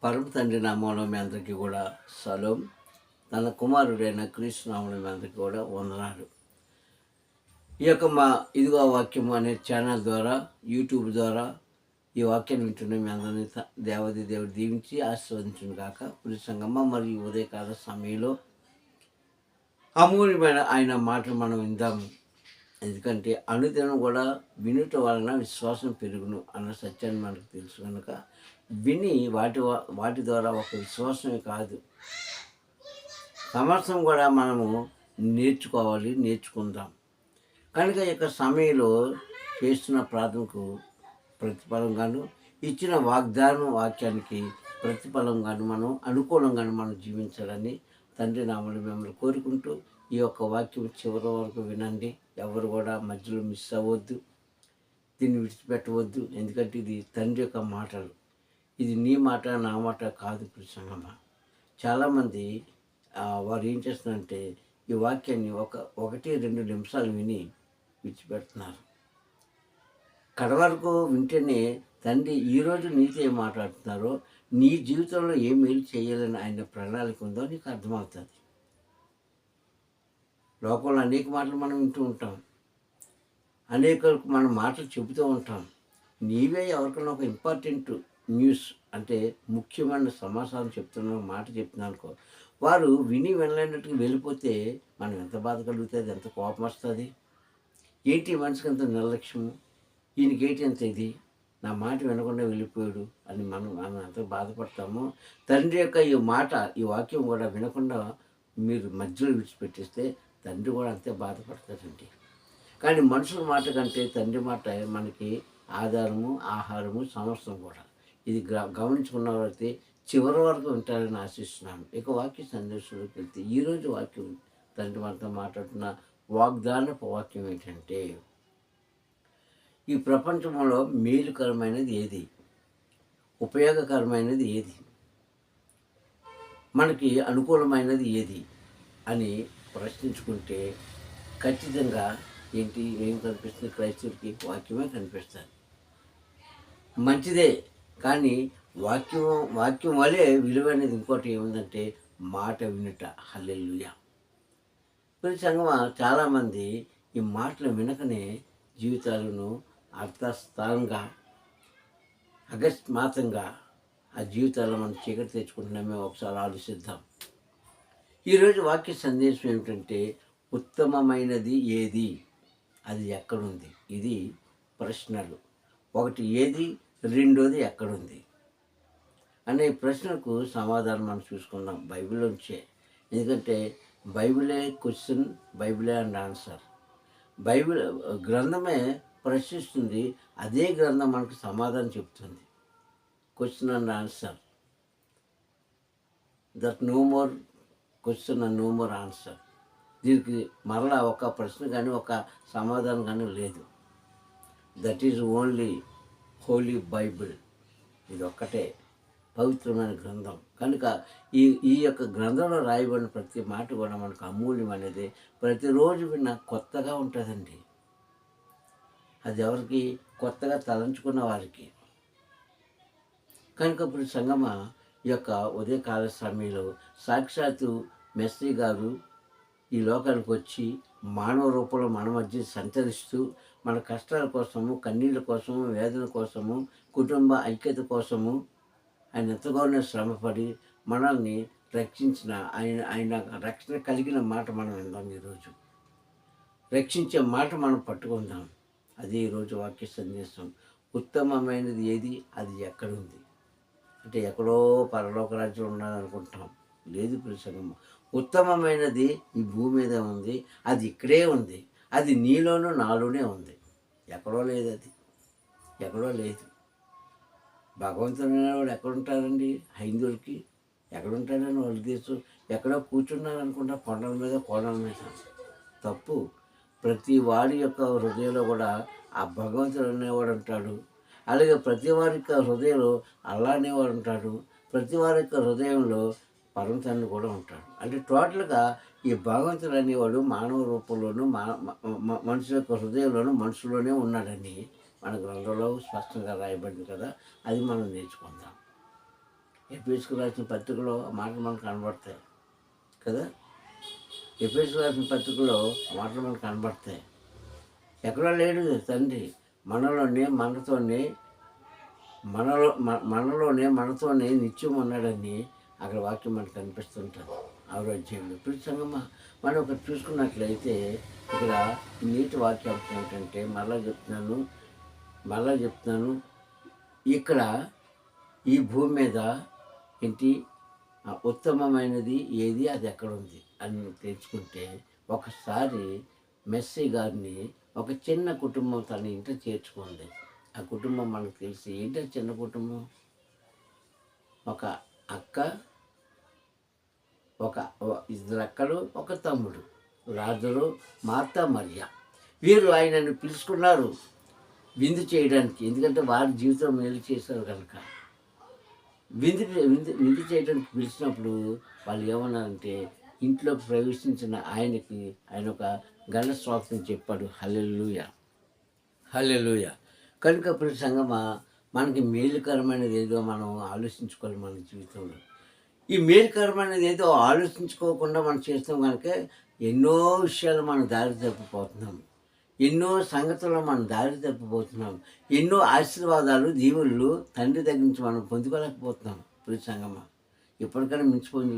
పరమ తండ్రి నామంలో మీ అందరికీ కూడా సలోం. తన కుమారుడైన క్రీస్తు నామంలో మీ అందరికీ కూడా వందనాలు. ఈ యొక్క మా ఇదిగో వాక్యం అనే ఛానల్ ద్వారా, యూట్యూబ్ ద్వారా ఈ వాక్యాన్ని వింటున్న మీ అందరినీ దేవుడు దీవించి ఆశీర్వదించును గాక. పులి సంగమ మరియు ఉదయకాల సమయంలో అమూల్యమైన ఆయన మాటలు మనం విందాము. ఎందుకంటే అనుదినం కూడా వినుట వలన విశ్వాసం పెరుగును అన్న సత్యాన్ని మనకు తెలుసు కనుక విని వాటి ద్వారా ఒక విశ్వాసమే కాదు, సమస్తం కూడా మనము నేర్చుకుందాం. కనుక ఈ యొక్క సమయంలో చేస్తున్న ప్రార్థనకు ప్రతిఫలంగాను, ఇచ్చిన వాక్యానికి ప్రతిఫలంగాను, మనం అనుకూలంగాను మనం జీవించాలని తండ్రి నామములో మిమ్మల్ని కోరుకుంటూ ఈ యొక్క వాక్యం చివరి వరకు వినండి. ఎవరు కూడా మధ్యలో మిస్ అవ్వద్దు, దీన్ని విడిచిపెట్టవద్దు. ఎందుకంటే ఇది తండ్రి యొక్క మాటలు. ఇది నీ మాట నా మాట కాదు. సంగమ చాలామంది వారు ఏం చేస్తున్నారంటే ఈ వాక్యాన్ని 1-2 నిమిషాలు విని విడిచిపెడుతున్నారు. కడవరకు వింటేనే తండ్రి ఈరోజు నీతో ఏం మాట్లాడుతున్నారో, నీ జీవితంలో ఏం మేలు చేయాలని ఆయన ప్రణాళిక ఉందో నీకు అర్థమవుతుంది. లోకంలో అనేక మాటలు మనం వింటూ ఉంటాం, అనేకలకు మనం మాటలు చెబుతూ ఉంటాం. నీవే ఎవరికైనా ఒక ఇంపార్టెంట్ న్యూస్ అంటే ముఖ్యమైన సమాచారం చెప్తున్నా మాట చెప్తున్నాను అనుకో, వారు విని వెళ్ళలేనట్టుగా వెళ్ళిపోతే మనం ఎంత బాధ కలుగుతుంది, ఎంత కోపం వస్తుంది. ఏంటి మనిషికి అంత నిర్లక్ష్యము, ఈయనకేంటి అంత ఇది, నా మాట వినకుండా వెళ్ళిపోయాడు అని మనం ఎంత బాధపడతామో. తండ్రి యొక్క ఈ వాక్యం కూడా వినకుండా మీరు మధ్యలో విడిచిపెట్టేస్తే తండ్రి కూడా అంతే బాధపడతాడండి. కానీ మనుషుల మాట కంటే తండ్రి మాట మనకి ఆధారము, ఆహారము, సమస్తం కూడా. ఇది గమనించుకున్నవారైతే చివరి వరకు ఉంటారని ఆశిస్తున్నాను. ఇక వాక్య సందేశంలోకి వెళ్తే ఈరోజు వాక్యం తండ్రి మనతో మాట్లాడుతున్న వాగ్దానపు వాక్యం ఏంటంటే, ఈ ప్రపంచంలో మేలుకరమైనది ఏది, ఉపయోగకరమైనది ఏది, మనకి అనుకూలమైనది ఏది అని ప్రశ్నించుకుంటే ఖచ్చితంగా ఏం కనిపిస్తుంది? క్రైస్తవుడికి వాక్యమే కనిపిస్తుంది. మంచిదే, కానీ వాక్యం వలె విలువైనది ఇంకోటి ఏముందంటే మాట వినుట. హల్లెలూయా. ప్రతి సంగమ చాలామంది ఈ మాటలు వినకనే జీవితాలను అర్థస్థానంగా, అకస్మాత్తుగా ఆ జీవితాల్లో మనం చీకటి తెచ్చుకుంటున్నామే. ఒకసారి ఆలోచిద్దాం. ఈరోజు వాక్య సందేశం ఏమిటంటే, ఉత్తమమైనది ఏది, అది ఎక్కడుంది? ఇది ప్రశ్నలు. ఒకటి ఏది, రెండోది ఎక్కడుంది అనే ప్రశ్నకు సమాధానం మనం చూసుకుందాం బైబిల్లోంచే. ఎందుకంటే బైబిలే క్వశ్చన్, బైబిలే అండ్ ఆన్సర్. బైబిల్ గ్రంథమే ప్రశ్నిస్తుంది, అదే గ్రంథం మనకు సమాధానం చెప్తుంది. Question and answer, that no more question and నో మోర్ ఆన్సర్. దీనికి మరలా ఒక ప్రశ్న కానీ ఒక సమాధానం కానీ లేదు. That is only Holy Bible. ఇది ఒక్కటే పవిత్రమైన గ్రంథం. కనుక ఈ యొక్క గ్రంథంలో రాయబడిన ప్రతి మాట కూడా మనకు అమూల్యమైనది. ప్రతిరోజు విన్న కొత్తగా ఉంటుందండి. అది ఎవరికి? కొత్తగా తలంచుకున్న వారికి. కనుక ఇప్పుడు సంగమ ఈ యొక్క ఉదయకాల సమయంలో సాక్షాత్తు మెస్సీ గారు ఈ లోకానికి వచ్చి మానవ రూపంలో మన మధ్య సంచరిస్తూ మన కష్టాల కోసము, కన్నీళ్ళ కోసము, వేదన కోసము, కుటుంబ ఐక్యత కోసము ఆయన ఎంతగానో శ్రమపడి మనల్ని రక్షించిన ఆయన రక్షణ కలిగిన మాట మనం విందాం. ఈరోజు రక్షించే మాట మనం పట్టుకుందాం. అది ఈరోజు వాక్య సందేశం. ఉత్తమమైనది ఏది, అది ఎక్కడుంది అంటే ఎక్కడో పరలోక రాజ్యం ఉన్నదనుకుంటాం. లేదు ప్రియసంగమ, ఉత్తమమైనది ఈ భూమి మీద ఉంది. అది ఇక్కడే ఉంది. అది నీలోనూ నాలోనే ఉంది. ఎక్కడో లేదు, అది ఎక్కడో లేదు. భగవంతుడు అనేవాడు ఎక్కడుంటారండి? హైందువులకి ఎక్కడుంటారని వాళ్ళు తీసు ఎక్కడో కూర్చున్నారు అనుకుంటా, కొండల మీద. తప్పు. ప్రతి వాడి యొక్క హృదయంలో కూడా ఆ భగవంతుడు అనేవాడు ఉంటాడు. అలాగే ప్రతి వారి యొక్క హృదయంలో అల్లా అనేవాడు ఉంటాడు. ప్రతి వారి యొక్క హృదయంలో పరమ తండ్రి కూడా ఉంటాడు. అంటే టోటల్గా ఈ భగవంతుడు అనేవాడు మానవ రూపంలోనూ మనుషుల యొక్క హృదయంలోనూ మనుషులోనే ఉన్నాడని మన గ్రంథంలో స్పష్టంగా రాయబడింది కదా. అది మనం నేర్చుకుందాం. ఎఫెసుకు రాసిన పత్రికలో ఆ మాటలు మనకు కనబడతాయి కదా. ఎఫెసుకు రాసిన పత్రికలో ఆ మాటలు మనకు కనబడతాయి. ఎక్కడో లేడు తండ్రి, మనలోనే మనతోనే మనతోనే నిత్యం ఉన్నాడని అక్కడ వాక్యం మనకు కనిపిస్తుంటుంది. ఆరో అధ్యాయంలో ఇప్పుడు సంగమా మనం ఒకటి చూసుకున్నట్లయితే ఇక్కడ నీటి వాక్యం ఏమిటంటే మళ్ళా చెప్తున్నాను ఇక్కడ ఈ భూమి మీద ఏంటి ఉత్తమమైనది ఏది, అది ఎక్కడ ఉంది అని తెలుసుకుంటే ఒకసారి మెస్సీ గారిని ఒక చిన్న కుటుంబం తన ఇంట చేర్చుకుంది. ఆ కుటుంబం మనకు తెలిసి ఏంటి చిన్న కుటుంబం, ఒక అక్క, ఇద్దరు అక్కలు, ఒక తమ్ముడు, రాజులు, మార్తా, మరియా. వీరు ఆయనను పిలుచుకున్నారు విందు చేయడానికి, ఎందుకంటే వారి జీవితం మేలు చేశారు కనుక. విందు చేయడానికి పిలిచినప్పుడు వాళ్ళు ఏమన్నారంటే ఇంట్లోకి ప్రవేశించిన ఆయన ఒక ఘన స్వాగతం చెప్పాడు. హల్లెలూయా, హల్లెలూయా. కనుక ప్రతి సంగమా మనకి మేలుకరమైనది ఏదో మనం ఆలోచించుకోవాలి మన జీవితంలో. ఈ మేలుకరమైనది ఏదో ఆలోచించుకోకుండా మనం చేస్తాం కనుక ఎన్నో విషయాలు మనం దారి తప్పిపోతున్నాం, ఎన్నో సంగతుల్లో మనం దారి తప్పిపోతున్నాం, ఎన్నో ఆశీర్వాదాలు దీవుళ్ళు తండ్రి దగ్గర నుంచి మనం పొందుకోలేకపోతున్నాం. ప్రతి సంగమా ఇప్పటికైనా మించిపోయింది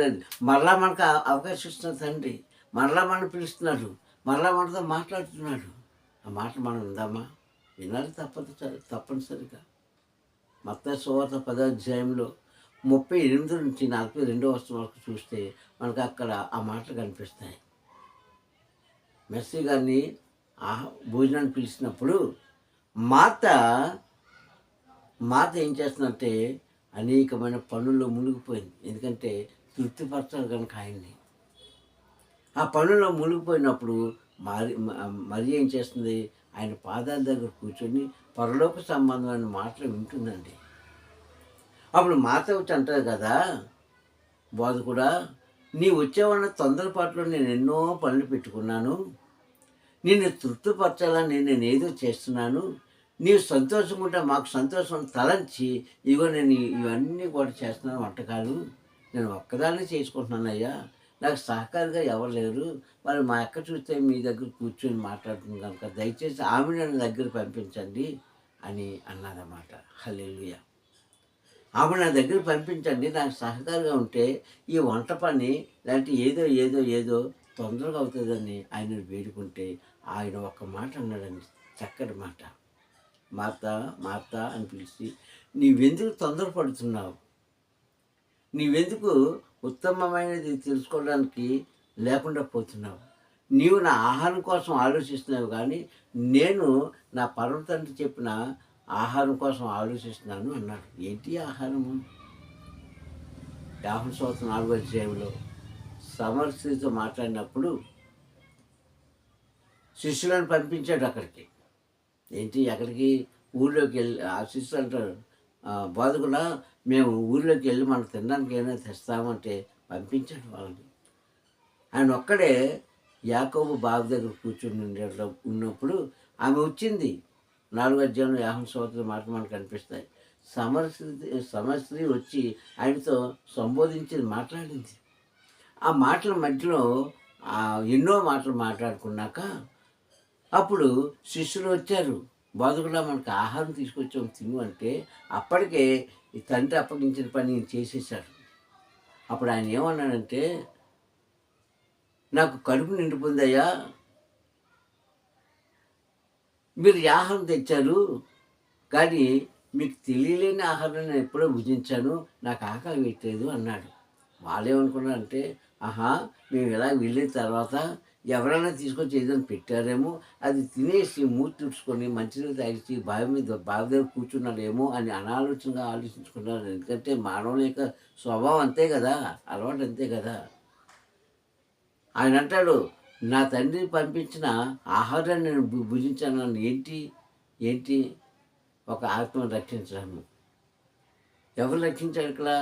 లేదు. మరలా మనకు అవకాశం ఇస్తున్న తండ్రి మరలా మనం పిలుస్తున్నాడు, మరలా మనతో మాట్లాడుతున్నాడు. ఆ మాట మనం విందామా? వినాలి, తప్పనిసరిగా. మత్తయి సువార్త 10వ అధ్యాయంలో 38 నుంచి 42వ వచనం వరకు చూస్తే మనకు అక్కడ ఆ మాటలు కనిపిస్తాయి. మెస్సీ గారిని భోజనాన్ని పిలిచినప్పుడు మార్త ఏం చేస్తుందంటే అనేకమైన పనుల్లో మునిగిపోయింది. ఎందుకంటే తృప్తిపరచాలి కనుక ఆయన్ని. ఆ పనుల్లో మునిగిపోయినప్పుడు మరి ఏం చేస్తుంది, ఆయన పాదాల దగ్గర కూర్చొని పరలోక సంబంధమైన మాటలు వింటుందండి. అప్పుడు మాత వచ్చి అంటారు కదా, బోధకుడా నీ వచ్చేవాళ్ళ తొందరపాటులో నేను ఎన్నో పనులు పెట్టుకున్నాను, నిన్ను తృప్తిపరచాలని నేను ఏదో చేస్తున్నాను, నీవు సంతోషంగా ఉంటే మాకు సంతోషం తలంచి ఇగో నేను ఇవన్నీ కూడా చేస్తున్నాను వంటకాలు, నేను ఒక్కదాన్ని చేసుకుంటున్నానయ్యా, నాకు సహకారిగా ఎవరు లేరు, మరి మా అక్క చూస్తే మీ దగ్గర కూర్చొని మాట్లాడుతుంది కనుక దయచేసి ఆమె నన్ను దగ్గర పంపించండి అని అన్నదన్నమాట. హల్లెలూయా. ఆమె నా దగ్గర పంపించండి, నాకు సహకారిగా ఉంటే ఈ వంట పని లాంటి ఏదో తొందరగా అవుతుందని ఆయన వేడుకుంటే ఆయన ఒక్క మాట అన్నాడండి, చక్కటి మాట. మార్త అని పిలిచి నీవెందుకు తొందరపడుతున్నావు, నీవెందుకు ఉత్తమమైనది తెలుసుకోవడానికి లేకుండా పోతున్నావు, నీవు నా ఆహారం కోసం ఆలోచిస్తున్నావు కానీ నేను నా పరమ తండ్రి చెప్పిన ఆహారం కోసం ఆలోచిస్తున్నాను అన్నాడు. ఏంటి ఆహారము? యోహాను సువార్త 4వ అధ్యాయంలో సమరస్త్రీతో మాట్లాడినప్పుడు శిష్యులను పంపించాడు అక్కడికి. ఎక్కడికి? ఊళ్ళోకి వెళ్ళి ఆ శిష్యులు అంటారు, బోధకుడా మేము ఊళ్ళోకి వెళ్ళి మనకు తినడానికి ఏమైనా తెస్తామంటే పంపించాడు వాళ్ళని. ఆయన ఒక్కడే యాకోబు బావి దగ్గర కూర్చుని ఉన్నప్పుడు ఆమె వచ్చింది. 4వ అధ్యాయంలో యోహాను సువార్త మాట మనకు కనిపిస్తాయి. సమరస్త్రీ వచ్చి ఆయనతో సంబోధించి మాట్లాడింది. ఆ మాటల మధ్యలో ఎన్నో మాటలు మాట్లాడుకున్నాక అప్పుడు శిష్యులు వచ్చారు, బోధకుడా మనకు ఆహారం తీసుకొచ్చాము తిను అంటే అప్పటికే ఈ తండ్రి అప్పగించిన పని చేసేసాడు. అప్పుడు ఆయన ఏమన్నాడంటే, నాకు కడుపు నిండిపోయిందయ్యా, మీరు ఆహారం తెచ్చారు కానీ మీకు తెలియలేని ఆహారం నేను ఎప్పుడో భుజించాను, నాకు ఆకలి పెట్టలేదు అన్నాడు. వాళ్ళు ఏమనుకున్నారంటే, మేము ఇలా వెళ్ళిన తర్వాత ఎవరైనా తీసుకొచ్చి ఏదైనా పెట్టారేమో, అది తినేసి మూతి తుడుచుకొని మంచినీళ్ళు తాగిసి బావి దగ్గర కూర్చున్నాడేమో అని అనాలోచనగా ఆలోచించుకున్నారు. ఎందుకంటే మానవుని యొక్క స్వభావం అంతే కదా, అలవాటు అంతే కదా. ఆయన అంటాడు, నా తండ్రి పంపించిన ఆహారాన్ని నేను భుజించాను. ఏంటి ఒక ఆత్మను రక్షించడము. ఎవరు రక్షించాడు ఇక్కడ?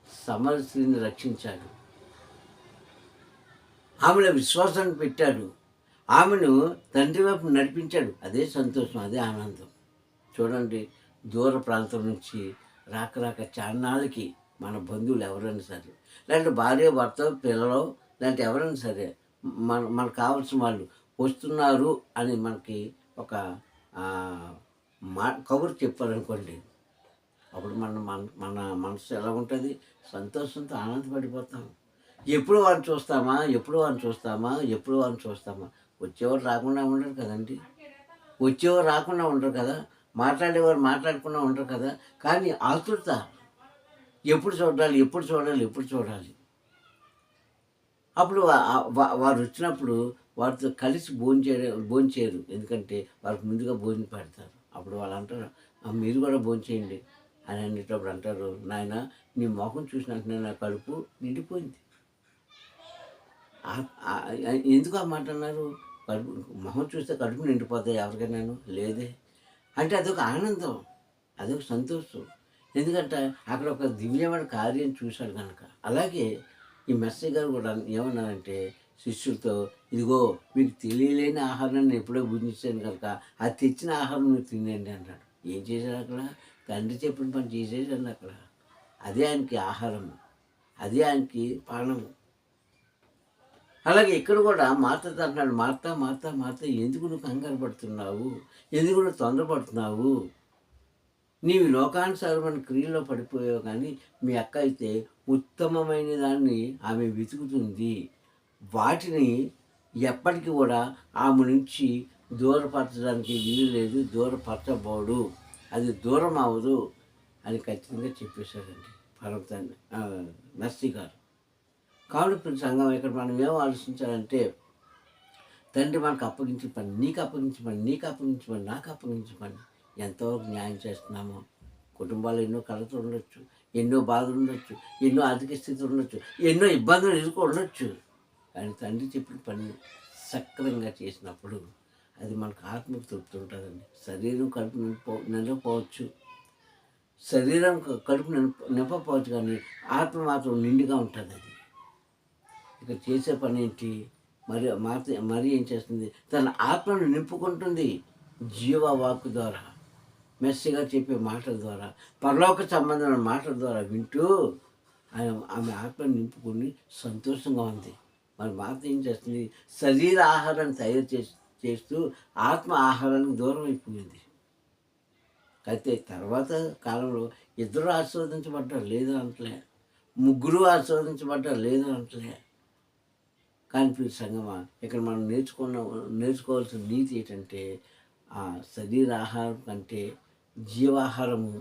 సమరస్త్రీని రక్షించాడు. ఆమెలో విశ్వాసాన్ని పెట్టాడు, ఆమెను తండ్రి వైపు నడిపించాడు. అదే సంతోషం, అదే ఆనందం. చూడండి, దూర ప్రాంతం నుంచి రాక రాక చాన్నాళ్ళకి మన బంధువులు ఎవరైనా సరే, లేదంటే భార్య భర్త పిల్లలు, లేదంటే ఎవరైనా సరే మనకు కావాల్సిన వాళ్ళు వస్తున్నారు అని మనకి ఒక కబురు చెప్పారనుకోండి, అప్పుడు మన మనసు ఎలా ఉంటుంది? సంతోషంతో ఆనందపడిపోతాం. ఎప్పుడు వారిని చూస్తామా, ఎప్పుడు వారిని చూస్తామా, ఎప్పుడు వారిని చూస్తామా? వచ్చేవారు రాకుండా ఉండరు కదండి. వచ్చేవారు రాకుండా ఉండరు కదా, మాట్లాడేవారు మాట్లాడకుండా ఉండరు కదా. కానీ ఆతృత ఎప్పుడు చూడాలి, ఎప్పుడు చూడాలి, ఎప్పుడు చూడాలి. అప్పుడు వారు వచ్చినప్పుడు వారితో కలిసి భోంచేయరు. ఎందుకంటే వారికి ముందుగా భోజనం పెడతారు. అప్పుడు వాళ్ళు అంటారు, మీరు కూడా భోంచేయండి అని అనేటప్పుడు అంటారు, నాయన నీ మొహం చూసినట్టునే నా కడుపు నిండిపోయింది. ఎందుకు ఆ మాట అన్నారు? కడుపు మొహం చూస్తే కడుపు నిండిపోతాయి ఎవరికైనాను? లేదే. అంటే అదొక ఆనందం, అదొక సంతోషం. ఎందుకంటే అక్కడ ఒక దివ్యమైన కార్యం చూశాడు కనుక. అలాగే ఈ మెస్సీ గారు కూడా ఏమన్నారంటే శిష్యులతో, ఇదిగో మీకు తెలియలేని ఆహారాన్ని నేను ఎప్పుడో భుజించాను కనుక అది తెచ్చిన ఆహారం మీరు తినండి అన్నాడు. ఏం చేశాడు అక్కడ? తండ్రి చెప్పిన పని చేసేసాడు అక్కడ. అదే ఆయనకి ఆహారము, అదే ఆయనకి పానము. అలాగే ఇక్కడ కూడా మార్తతో అంటున్నాడు, మార్త మార్త మార్త, ఎందుకు నువ్వు కంగారు పడుతున్నావు, ఎందుకు నువ్వు తొందరపడుతున్నావు? నీవు లోకానుసారమైన క్రియలో పడిపోయావు, కానీ మీ అక్క అయితే ఉత్తమమైన దాన్ని ఆమె వెతుకుతుంది. వాటిని ఎప్పటికీ కూడా ఆమె నుంచి దూరపరచడానికి వీలు లేదు, దూరపరచబోడు, అది దూరం అవ్వదు అని ఖచ్చితంగా చెప్పేశాడండి పర్వతాన్ని మెస్సీ గారు. కాబట్టి సంఘం ఇక్కడ మనం ఏం ఆలోచించాలంటే, తండ్రి మనకు అప్పగించిన పని, నీకు అప్పగించిన పని, నీకు అప్పగించిన పని, నాకు అప్పగించిన పని ఎంతవరకు న్యాయం చేస్తున్నామో. కుటుంబాలు ఎన్నో కలతలు ఉండొచ్చు, ఎన్నో బాధలు ఉండొచ్చు, ఎన్నో ఆర్థిక స్థితులు ఉండొచ్చు, ఎన్నో ఇబ్బందులు ఎదుర్కో ఉండొచ్చు. కానీ తండ్రి చెప్పిన పని సక్రమంగా చేసినప్పుడు అది మనకు ఆత్మకు తృప్తి ఉంటుందండి. శరీరం కడుపు నిండకపోవచ్చు, శరీరం కడుపు నింపకపోవచ్చు, కానీ ఆత్మ మాత్రం నిండుగా ఉంటుంది. అది ఇక చేసే పని ఏంటి? మరి ఏం చేస్తుంది? తన ఆత్మను నింపుకుంటుంది జీవవాక్కు ద్వారా, మెస్సీగా చెప్పే మాటల ద్వారా, పరలోక సంబంధమైన మాటల ద్వారా వింటూ ఆమె ఆత్మను నింపుకొని సంతోషంగా ఉంది. మరి మాత ఏం చేస్తుంది? శరీర ఆహారాన్ని తయారు చేస్తూ ఆత్మ ఆహారానికి దూరం అయిపోయింది. అయితే తర్వాత కాలంలో ఇద్దరు ఆశీర్వదించబడ్డారు, లేదు అంటలే. ముగ్గురు ఆశీర్వదించబడ్డారు, లేదు అంటలే. కానీ సంగమా, ఇక్కడ మనం నేర్చుకోవాల్సిన నీతి ఏంటంటే, ఆ శరీర ఆహారం కంటే జీవాహారము,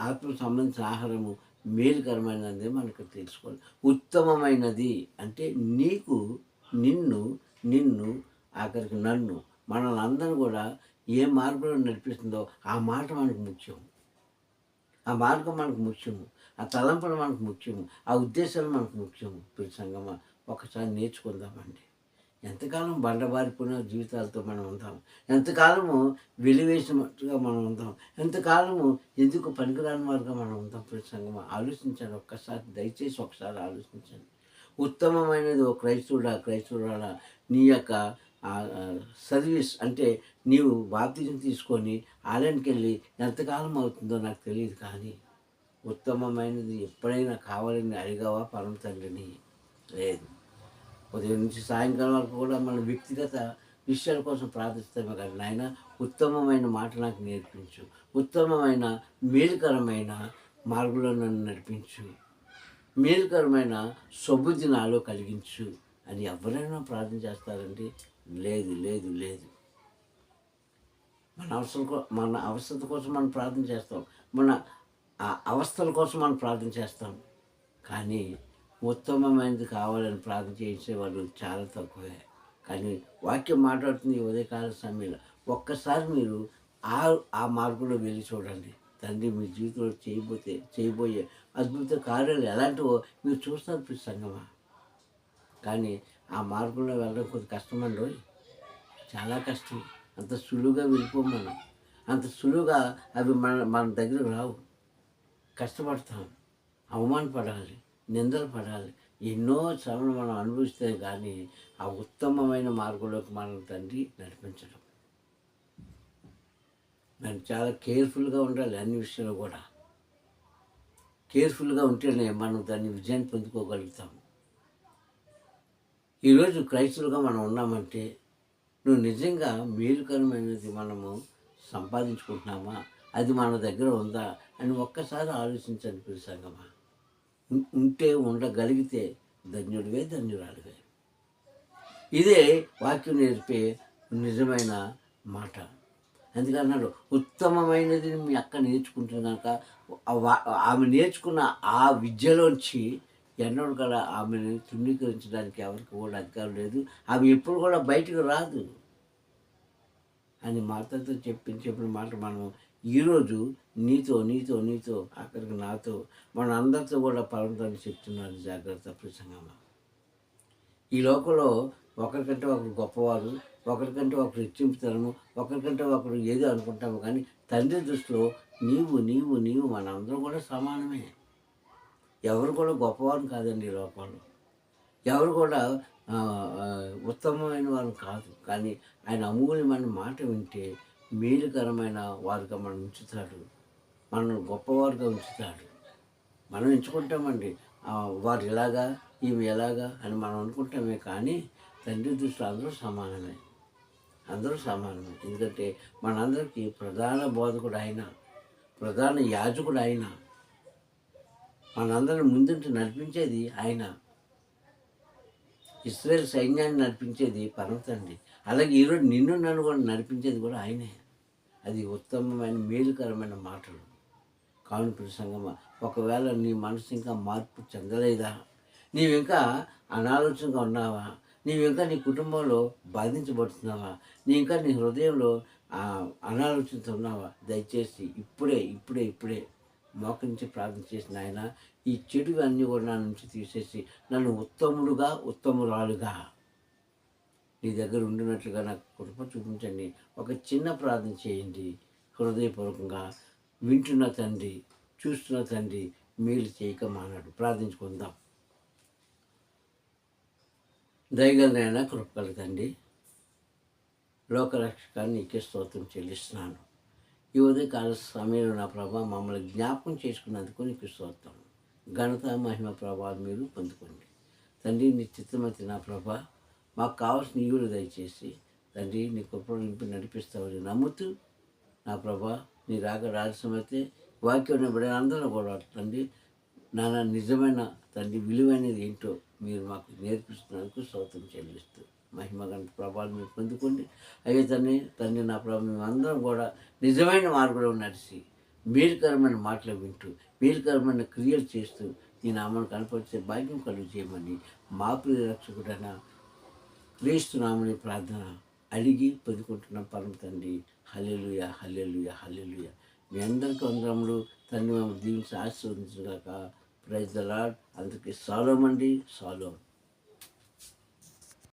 ఆత్మకు సంబంధించిన ఆహారము మేలుకరమైనది మనకు తెలుసుకోవాలి. ఉత్తమమైనది అంటే నీకు, నిన్ను ఆఖరికి నన్ను, మనల్ని అందరూ కూడా ఏ మార్గంలో నడిపిస్తుందో ఆ మాట మనకు ముఖ్యం, ఆ మార్గం మనకు ముఖ్యము, ఆ తలంపులు మనకు ముఖ్యము, ఆ ఉద్దేశాలు మనకు ముఖ్యము. సంగమా, ఒకసారి నేర్చుకుందామండి. ఎంతకాలం బండబారిపోయిన జీవితాలతో మనం ఉందాం, ఎంతకాలము వెలివేసినట్టుగా మనం ఉందాం, ఎంతకాలము ఎందుకు పనికిరాని వారుగా మనం ఉందాం. సంగమా, ఆలోచించండి ఒక్కసారి, దయచేసి ఒకసారి ఆలోచించండి. ఉత్తమమైనది ఓ క్రైస్తవుడా, నీ యొక్క సర్వీస్ అంటే నీవు బాప్తిజం తీసుకొని ఆలయానికి వెళ్ళి ఎంతకాలం అవుతుందో నాకు తెలియదు, కానీ ఉత్తమమైనది ఎప్పుడైనా కావాలని అడిగావా పరమ తండ్రిని? లేదు. ఉదయం నుంచి సాయంకాలం వరకు కూడా మన వ్యక్తిగత విషయాల కోసం ప్రార్థిస్తామే, కానీ నాయన ఉత్తమమైన మాట నాకు నేర్పించు, ఉత్తమమైన మేలుకరమైన మార్గంలో నన్ను నడిపించు, మేలుకరమైన సొబుద్ధి నాలో కలిగించు అని ఎవరైనా ప్రార్థన చేస్తారండి? లేదు లేదు లేదు. మన అవసరత కోసం మనం ప్రార్థన చేస్తాం, మన అవస్థల కోసం మనం ప్రార్థన చేస్తాం, కానీ ఉత్తమమైనది కావాలని ప్రార్థన చేసేవాళ్ళు చాలా తక్కువే. కానీ వాక్యం మాట్లాడుతుంది ఈ ఉదయకాల సమయంలో. ఒక్కసారి మీరు ఆ మార్గంలో వెళ్ళి చూడండి. తండ్రి మీ జీవితంలో చేయబోయే అద్భుత కార్యాలు ఎలాంటివో మీరు చూస్తారు సంగమా. కానీ ఆ మార్గంలో వెళ్ళడం కొద్ది కష్టమండి, చాలా కష్టం. అంత సులువుగా వెళ్ళిపోం మనం, అంత సులువుగా అవి మన దగ్గరకు రావు. కష్టపడతాం, అవమానపడాలి, నిందలు పడాలి, ఎన్నో శ్రమలు మనం అనుభవిస్తే కానీ ఆ ఉత్తమమైన మార్గంలోకి మనం తండ్రి నడిపించడం. మనం చాలా కేర్ఫుల్గా ఉండాలి అన్ని విషయాలు కూడా. కేర్ఫుల్గా ఉంటేనే మనం దాన్ని విజయాన్ని పొందుకోగలుగుతాం. ఈరోజు క్రైస్తవులుగా మనం ఉన్నామంటే నువ్వు నిజంగా మేలుకరమైనది మనము సంపాదించుకుంటున్నామా, అది మన దగ్గర ఉందా అని ఒక్కసారి ఆలోచించండి ప్రియ సంగమా. ఉంటే ఉండగలిగితే ధన్యుడివే ధన్యురాలివే. ఇదే వాక్యం నేర్పే నిజమైన మాట. అందుకన్నాడు ఉత్తమమైనది మీ అక్క నేర్చుకుంటుంది కనుక ఆమె నేర్చుకున్న ఆ విద్యలోంచి ఎన్నడూ కూడా ఆమెను తృణీకరించడానికి ఎవరికి కూడా అధికారం లేదు. ఆమె ఎప్పుడు కూడా బయటకు రాదు అని మాటతో చెప్పిన మాట మనం ఈరోజు నీతో నీతో నీతో అక్కడికి నాతో మన అందరితో కూడా పరమతాన్ని చెప్తున్నారు. జాగ్రత్త ప్రసంగమా. ఈ లోకంలో ఒకరికంటే ఒకరు గొప్పవారు, ఒకరికంటే ఒకరు హెచ్చింపుతనము, ఒకరికంటే ఒకరు ఏదో అనుకుంటాము. కానీ తండ్రి దృష్టిలో నీవు నీవు నీవు మనందరం కూడా సమానమే. ఎవరు కూడా గొప్పవారు కాదండి ఈ లోకంలో. ఎవరు కూడా ఉత్తమమైన వారు కాదు. కానీ ఆయన అమూల్యమైన మాట వింటే మేలుకరమైన వారుగా మనం ఉంచుతాడు, మనం గొప్పవారుగా ఉంచుతాడు. మనం ఎంచుకుంటామండి వారు ఇలాగా ఈమె ఎలాగా అని మనం అనుకుంటామే. కానీ తండ్రి దృష్టిలో అందరూ సమానమే, అందరూ సమానమే. ఎందుకంటే మనందరికీ ప్రధాన బోధకుడు ఆయన, ప్రధాన యాజకుడు ఆయన, మనందరం ముందుంటే నడిపించేది ఆయన. ఇశ్రాయేలు సైన్యాన్ని నడిపించేది పరమ తండ్రి. అలాగే ఈరోజు నిన్ను నన్ను కూడా నడిపించేది కూడా ఆయనే. అది ఉత్తమమైన మేలుకరమైన మాటలు. కావున ప్రియ సంగమా, ఒకవేళ నీ మనసు ఇంకా మార్పు చెందలేదా, నీవింకా అనాలోచనగా ఉన్నావా, నీవింకా నీ కుటుంబంలో బాధించబడుతున్నావా, నీ హృదయంలో అనాలోచనతో ఉన్నావా, దయచేసి ఇప్పుడే ఇప్పుడే ఇప్పుడే మోకరించి ప్రార్థన చేసిన ఆయన ఈ చెడు అన్నీ కూడా నా నుంచి తీసేసి నన్ను ఉత్తముడుగా ఉత్తమురాలుగా నీ దగ్గర ఉండినట్లుగా నాకు కృప చూపించండి. ఒక చిన్న ప్రార్థన చేయండి హృదయపూర్వకంగా. వింటున్న తండ్రి, చూస్తున్న తండ్రి మేలు చేయక మానాడు. ప్రార్థించుకుందాం. దయగలనైనా కృపగల తండ్రి, లోకరక్షకాన్ని నీకే స్తోత్రం చెల్లిస్తున్నాను. ఈ ఉదయకాల సమయంలో నా ప్రభా మమ్మల్ని జ్ఞాపకం చేసుకున్నందుకు నీకు స్తోత్రం. ఘనత మహిమ ప్రభావాలు మీరు పొందుకోండి తండ్రి. నీ చిత్తమతి నా ప్రభా మాకు కావాల్సిన ఈవులు దయచేసి తండ్రి నీ కృపను నింపి నడిపిస్తామని నమ్ముతూ నా ప్రభా నీ రాజసమైతే వాక్యం బిడ్డ అందరూ కూడా తండ్రి నాన్న నిజమైన తండ్రి విలువైనది ఏంటో మీరు మాకు నేర్పిస్తున్నందుకు స్తోత్రం చెల్లిస్తూ మహిమ గంట ప్రభావాలు మీరు పొందుకోండి. అయ్యే తండ్రి నా ప్రభావం మేమందరం కూడా నిజమైన మార్గంలో నడిచి మేలుకరమైన మాటలు వింటూ మేలుకరమైన క్రియలు చేస్తూ నీ నామాన్ని కనపరిచే భాగ్యం కలుగు చేయమని మా ప్రియ రక్షకుడైన క్రీస్తు నామని ప్రార్థన అడిగి పొందుకుంటున్నాం పరమ తండ్రి. హల్లెలూయా హల్లెలూయా హల్లెలూయా. మీ అందరికీ వందనములు. తండ్రి మమ్మల్ని దీవించి ఆశీర్వదించుగాక. Praise the Lord. అందరికీ షాలోమ్ అండి, షాలోమ్.